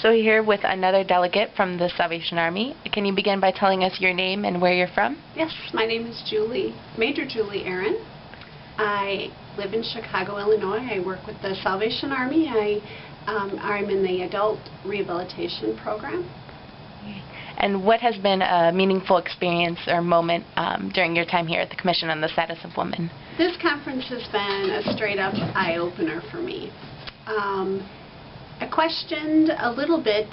So we're here with another delegate from the Salvation Army. Can you begin by telling us your name and where you're from? Yes, my name is Major Julie Aren. I live in Chicago, Illinois. I work with the Salvation Army. I'm in the Adult Rehabilitation Program. And what has been a meaningful experience or moment during your time here at the Commission on the Status of Women? This conference has been a straight-up eye-opener for me. I questioned a little bit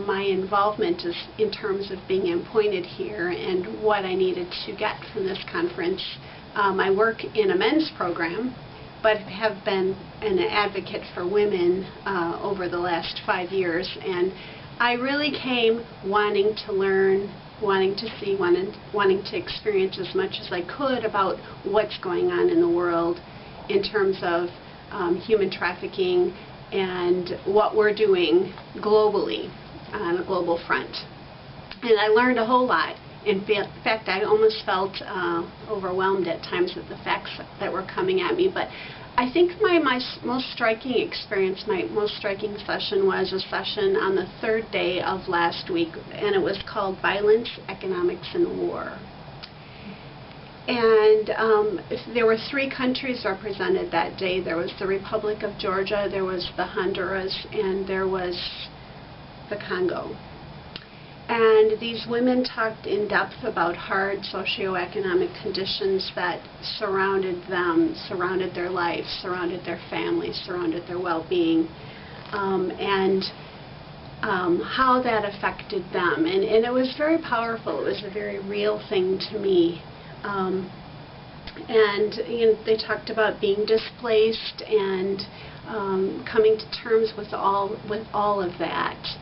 my involvement in terms of being appointed here and what I needed to get from this conference. I work in a men's program, but have been an advocate for women over the last 5 years, and I really came wanting to learn, wanting to see, wanting to experience as much as I could about what's going on in the world in terms of human trafficking and what we're doing globally on a global front. And I learned a whole lot. In fact, I almost felt overwhelmed at times with the facts that were coming at me. But I think my most striking experience, my most striking session was a session on the third day of last week, and it was called Violence, Economics, and War. And there were 3 countries represented that day. There was the Republic of Georgia, there was the Honduras, and there was the Congo. And these women talked in depth about hard socioeconomic conditions that surrounded them, surrounded their lives, surrounded their families, surrounded their well-being, and how that affected them. And it was very powerful. It was a very real thing to me. And they talked about being displaced and coming to terms with all of that.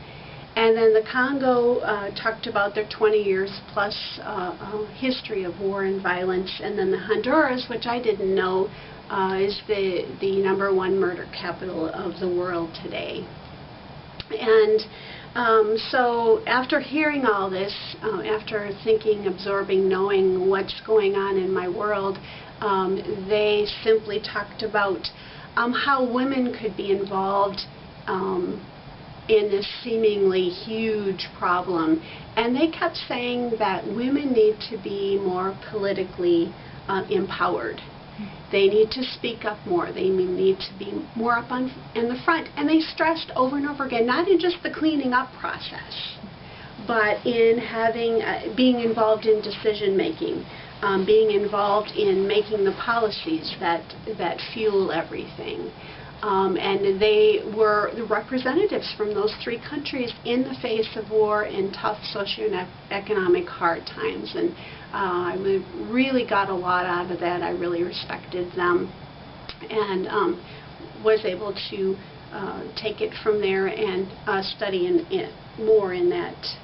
And then the Congo talked about their 20 years plus history of war and violence. And then the Honduras, which I didn't know, is the #1 murder capital of the world today. And so after hearing all this, after thinking, absorbing, knowing what's going on in my world, they simply talked about how women could be involved in this seemingly huge problem. And they kept saying that women need to be more politically empowered. They need to speak up more. They need to be more up in the front. And they stressed over and over again, not in just the cleaning up process, but in being involved in decision making, being involved in making the policies that fuel everything. And they were the representatives from those 3 countries in the face of war and tough socioeconomic hard times. And I really got a lot out of that. I really respected them and was able to take it from there and study more in that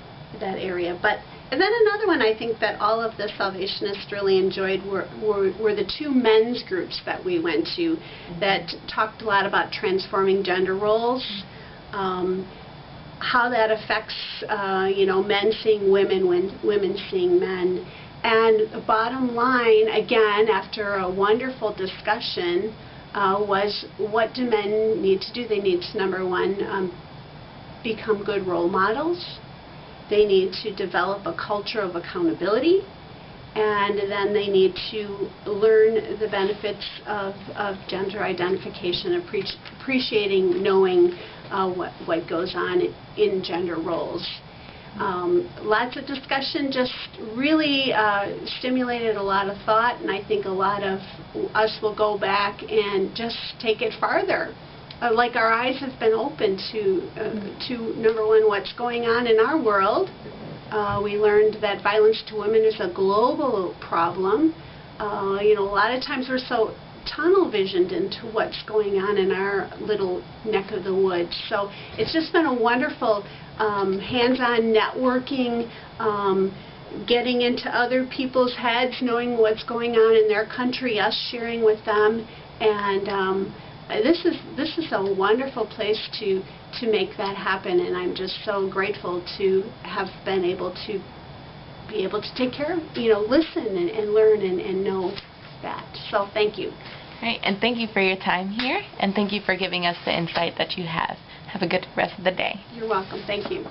area. And then another one I think that all of the Salvationists really enjoyed were the 2 men's groups that we went to that talked a lot about transforming gender roles, how that affects men seeing women, women seeing men. And the bottom line, again, after a wonderful discussion, was what do men need to do? They need to, #1, become good role models. They need to develop a culture of accountability, and then they need to learn the benefits of gender identification, appreciating, knowing what goes on in gender roles. Lots of discussion, just really stimulated a lot of thought, and I think a lot of us will go back and just take it farther. Like our eyes have been open to #1, what's going on in our world. We learned that violence to women is a global problem. A lot of times we're so tunnel visioned into what's going on in our little neck of the woods. So it's just been a wonderful hands-on networking, getting into other people's heads, knowing what's going on in their country, us sharing with them, and this is a wonderful place to make that happen, and I'm just so grateful to have been able to take care of, listen and learn and know that. So thank you. Right, and thank you for your time here, and thank you for giving us the insight that you have. Have a good rest of the day. You're welcome. Thank you.